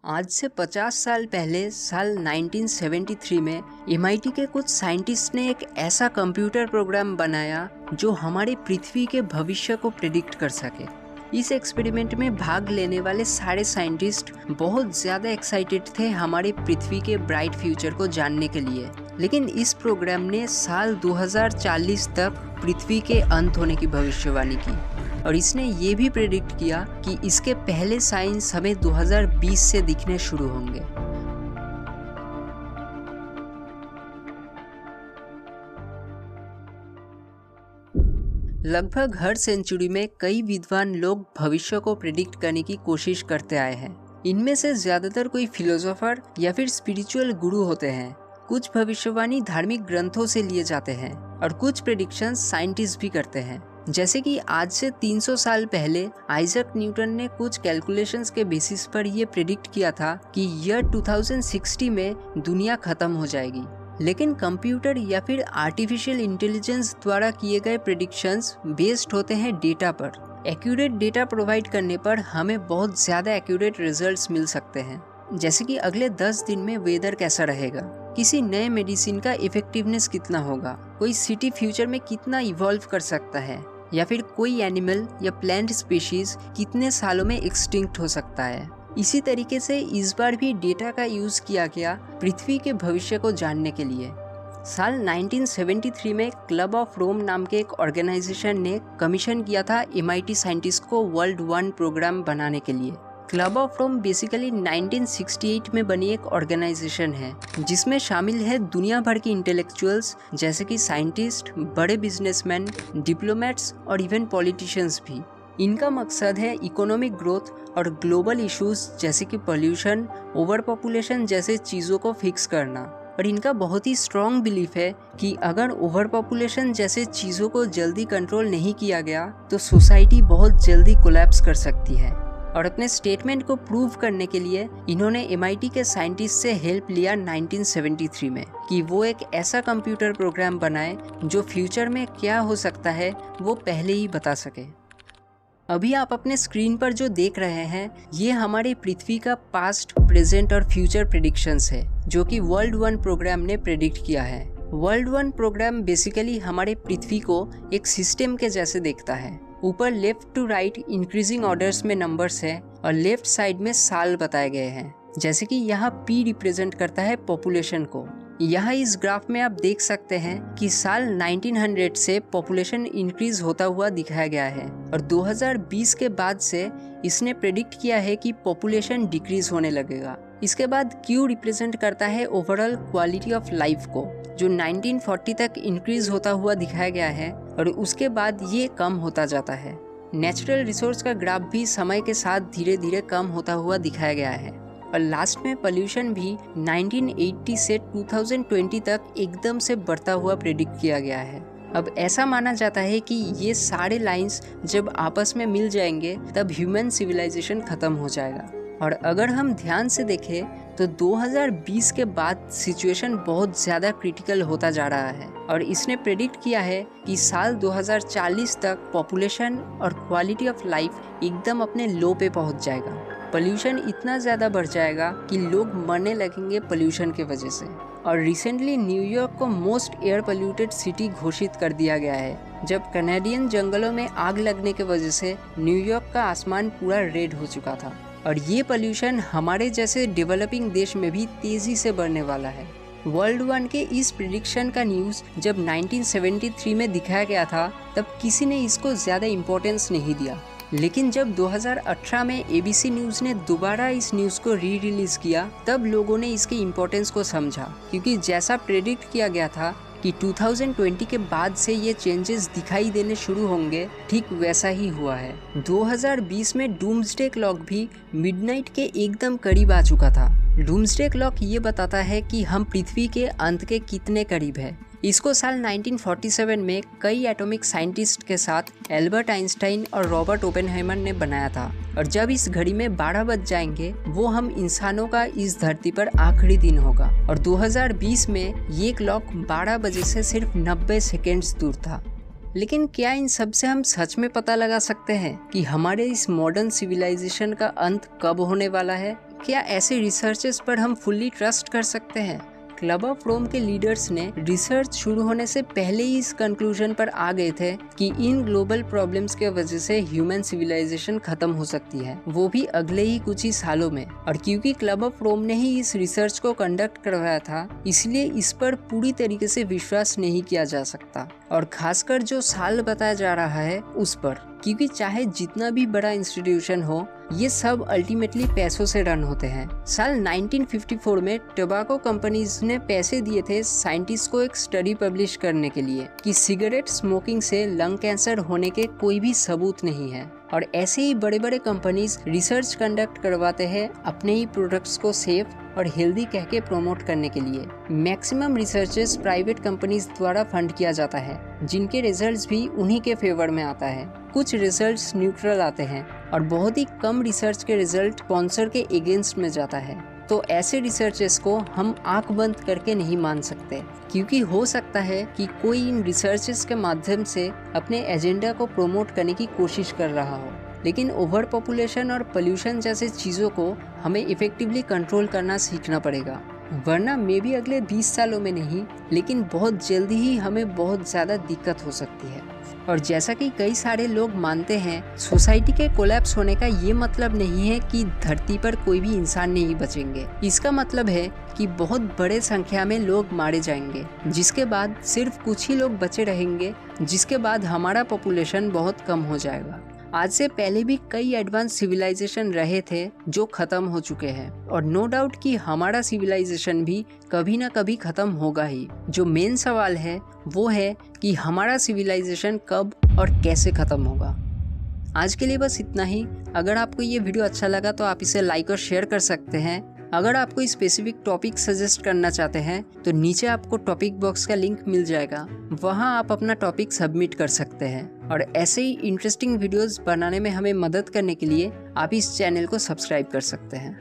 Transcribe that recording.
आज से 50 साल पहले साल 1973 में MIT के कुछ साइंटिस्ट ने एक ऐसा कंप्यूटर प्रोग्राम बनाया जो हमारे पृथ्वी के भविष्य को प्रेडिक्ट कर सके। इस एक्सपेरिमेंट में भाग लेने वाले सारे साइंटिस्ट बहुत ज़्यादा एक्साइटेड थे हमारे पृथ्वी के ब्राइट फ्यूचर को जानने के लिए, लेकिन इस प्रोग्राम ने साल 2040 तक पृथ्वी के अंत होने की भविष्यवाणी की और इसने ये भी प्रेडिक्ट किया कि इसके पहले साइंस हमें 2020 से दिखने शुरू होंगे। लगभग हर सेंचुरी में कई विद्वान लोग भविष्य को प्रेडिक्ट करने की कोशिश करते आए हैं। इनमें से ज्यादातर कोई फिलोसोफर या फिर स्पिरिचुअल गुरु होते हैं। कुछ भविष्यवाणी धार्मिक ग्रंथों से लिए जाते हैं और कुछ प्रेडिक्शंस साइंटिस्ट भी करते हैं। जैसे कि आज से 300 साल पहले आइजैक न्यूटन ने कुछ कैलकुलेशंस के बेसिस पर यह प्रेडिक्ट किया था कि ईयर 2060 में दुनिया खत्म हो जाएगी। लेकिन कंप्यूटर या फिर आर्टिफिशियल इंटेलिजेंस द्वारा किए गए प्रेडिक्शंस बेस्ड होते हैं डेटा पर। एक्यूरेट डेटा प्रोवाइड करने पर हमें बहुत ज़्यादा एक्यूरेट रिजल्ट्स मिल सकते हैं, जैसे कि अगले 10 दिन में वेदर कैसा रहेगा, किसी नए मेडिसिन का इफेक्टिवनेस कितना होगा, कोई सिटी फ्यूचर में कितना इवॉल्व कर सकता है, या फिर कोई एनिमल या प्लांट स्पीशीज कितने सालों में एक्सटिंक्ट हो सकता है। इसी तरीके से इस बार भी डेटा का यूज किया गया पृथ्वी के भविष्य को जानने के लिए। साल 1973 में क्लब ऑफ रोम नाम के एक ऑर्गेनाइजेशन ने कमीशन किया था MIT साइंटिस्ट को वर्ल्ड 1 प्रोग्राम बनाने के लिए। क्लब ऑफ रोम बेसिकली 1968 में बनी एक ऑर्गेनाइजेशन है जिसमें शामिल है दुनिया भर के इंटेलेक्चुअल्स जैसे कि साइंटिस्ट, बड़े बिजनेसमैन, डिप्लोमेट्स और इवन पॉलिटिशियंस भी। इनका मकसद है इकोनॉमिक ग्रोथ और ग्लोबल इश्यूज जैसे कि पोल्यूशन, ओवर पॉपुलेशन जैसे चीज़ों को फिक्स करना। और इनका बहुत ही स्ट्रॉन्ग बिलीफ है कि अगर ओवर पॉपुलेशन जैसे चीज़ों को जल्दी कंट्रोल नहीं किया गया तो सोसाइटी बहुत जल्दी कोलैप्स कर सकती है। और अपने स्टेटमेंट को प्रूव करने के लिए इन्होंने MIT के साइंटिस्ट से हेल्प लिया 1973 में कि वो एक ऐसा कंप्यूटर प्रोग्राम बनाए जो फ्यूचर में क्या हो सकता है वो पहले ही बता सके। अभी आप अपने स्क्रीन पर जो देख रहे हैं ये हमारे पृथ्वी का पास्ट, प्रेजेंट और फ्यूचर प्रेडिक्शंस है जो कि वर्ल्ड 1 प्रोग्राम ने प्रेडिक्ट किया है। वर्ल्ड 1 प्रोग्राम बेसिकली हमारे पृथ्वी को एक सिस्टम के जैसे देखता है। ऊपर left to right increasing orders में नंबर्स है और लेफ्ट साइड में साल बताए गए हैं। जैसे कि यहाँ P रिप्रेजेंट करता है पॉपुलेशन को। यहाँ इस ग्राफ में आप देख सकते हैं कि साल 1900 से पॉपुलेशन इंक्रीज होता हुआ दिखाया गया है और 2020 के बाद से इसने प्रेडिक्ट किया है कि पॉपुलेशन डिक्रीज होने लगेगा। इसके बाद Q रिप्रेजेंट करता है ओवरऑल क्वालिटी ऑफ लाइफ को, जो 1940 तक इंक्रीज होता हुआ दिखाया गया है और उसके बाद ये कम होता जाता है। नेचुरल रिसोर्स का ग्राफ भी समय के साथ धीरे धीरे कम होता हुआ दिखाया गया है और लास्ट में पोल्यूशन भी 1980 से 2020 तक एकदम से बढ़ता हुआ प्रेडिक्ट किया गया है। अब ऐसा माना जाता है कि ये सारे लाइंस जब आपस में मिल जाएंगे तब ह्यूमन सिविलाइजेशन खत्म हो जाएगा। और अगर हम ध्यान से देखें तो 2020 के बाद सिचुएशन बहुत ज़्यादा क्रिटिकल होता जा रहा है और इसने प्रेडिक्ट किया है कि साल 2040 तक पॉपुलेशन और क्वालिटी ऑफ लाइफ एकदम अपने लो पे पहुंच जाएगा। पोल्यूशन इतना ज़्यादा बढ़ जाएगा कि लोग मरने लगेंगे पोल्यूशन के वजह से। और रिसेंटली न्यूयॉर्क को मोस्ट एयर पोल्यूटेड सिटी घोषित कर दिया गया है जब कनाडियन जंगलों में आग लगने की वजह से न्यूयॉर्क का आसमान पूरा रेड हो चुका था। और ये पोल्यूशन हमारे जैसे डेवलपिंग देश में भी तेज़ी से बढ़ने वाला है। वर्ल्ड 1 के इस प्रेडिक्शन का न्यूज़ जब 1973 में दिखाया गया था तब किसी ने इसको ज़्यादा इम्पोर्टेंस नहीं दिया, लेकिन जब 2018 में ABC न्यूज़ ने दोबारा इस न्यूज़ को रिलीज़ किया तब लोगों ने इसके इम्पोर्टेंस को समझा, क्योंकि जैसा प्रेडिक्ट किया गया था कि 2020 के बाद से ये चेंजेस दिखाई देने शुरू होंगे, ठीक वैसा ही हुआ है। 2020 में डूम्सडे क्लॉक भी मिडनाइट के एकदम करीब आ चुका था। डूम्सडे क्लॉक ये बताता है कि हम पृथ्वी के अंत के कितने करीब है। इसको साल 1947 में कई एटॉमिक साइंटिस्ट के साथ एल्बर्ट आइंस्टाइन और रॉबर्ट ओपेनहाइमर ने बनाया था और जब इस घड़ी में 12 बज जाएंगे वो हम इंसानों का इस धरती पर आखिरी दिन होगा। और 2020 में ये क्लॉक 12 बजे से सिर्फ 90 सेकेंड्स दूर था। लेकिन क्या इन सब से हम सच में पता लगा सकते हैं कि हमारे इस मॉडर्न सिविलाइजेशन का अंत कब होने वाला है? क्या ऐसे रिसर्चेस पर हम फुल्ली ट्रस्ट कर सकते हैं? क्लब ऑफ रोम के लीडर्स ने रिसर्च शुरू होने से पहले ही इस कंक्लूजन पर आ गए थे कि इन ग्लोबल प्रॉब्लम्स के वजह से ह्यूमन सिविलाइजेशन खत्म हो सकती है, वो भी अगले ही कुछ ही सालों में। और क्योंकि क्लब ऑफ रोम ने ही इस रिसर्च को कंडक्ट करवाया था, इसलिए इस पर पूरी तरीके से विश्वास नहीं किया जा सकता, और खासकर जो साल बताया जा रहा है उस पर, क्योंकि चाहे जितना भी बड़ा इंस्टीट्यूशन हो, ये सब अल्टीमेटली पैसों से रन होते हैं। साल 1954 में टोबैको कंपनीज ने पैसे दिए थे साइंटिस्ट को एक स्टडी पब्लिश करने के लिए कि सिगरेट स्मोकिंग से लंग कैंसर होने के कोई भी सबूत नहीं है। और ऐसे ही बड़े बड़े कंपनीज रिसर्च कंडक्ट करवाते हैं अपने ही प्रोडक्ट्स को सेफ और हेल्दी कह के प्रमोट करने के लिए। मैक्सिमम रिसर्चेस प्राइवेट कंपनीज द्वारा फंड किया जाता है, जिनके रिजल्ट्स भी उन्हीं के फेवर में आता है। कुछ रिजल्ट्स न्यूट्रल आते हैं और बहुत ही कम रिसर्च के रिजल्ट स्पॉन्सर के अगेंस्ट में जाता है। तो ऐसे रिसर्चेस को हम आंख बंद करके नहीं मान सकते, क्योंकि हो सकता है कि कोई इन रिसर्चेस के माध्यम से अपने एजेंडा को प्रमोट करने की कोशिश कर रहा हो। लेकिन ओवर पॉपुलेशन और पोल्यूशन जैसे चीज़ों को हमें इफेक्टिवली कंट्रोल करना सीखना पड़ेगा, वरना मे भी अगले 20 सालों में नहीं, लेकिन बहुत जल्दी ही हमें बहुत ज़्यादा दिक्कत हो सकती है। और जैसा कि कई सारे लोग मानते हैं, सोसाइटी के कोलैप्स होने का ये मतलब नहीं है कि धरती पर कोई भी इंसान नहीं बचेंगे। इसका मतलब है कि बहुत बड़े संख्या में लोग मारे जाएंगे, जिसके बाद सिर्फ कुछ ही लोग बचे रहेंगे, जिसके बाद हमारा पॉपुलेशन बहुत कम हो जाएगा। आज से पहले भी कई एडवांस सिविलाइजेशन रहे थे जो खत्म हो चुके हैं, और नो डाउट कि हमारा सिविलाइजेशन भी कभी ना कभी खत्म होगा ही। जो मेन सवाल है वो है कि हमारा सिविलाइजेशन कब और कैसे खत्म होगा। आज के लिए बस इतना ही। अगर आपको ये वीडियो अच्छा लगा तो आप इसे लाइक और शेयर कर सकते हैं। अगर आप कोई स्पेसिफिक टॉपिक सजेस्ट करना चाहते हैं तो नीचे आपको टॉपिक बॉक्स का लिंक मिल जाएगा, वहां आप अपना टॉपिक सबमिट कर सकते हैं। और ऐसे ही इंटरेस्टिंग वीडियोस बनाने में हमें मदद करने के लिए आप इस चैनल को सब्सक्राइब कर सकते हैं।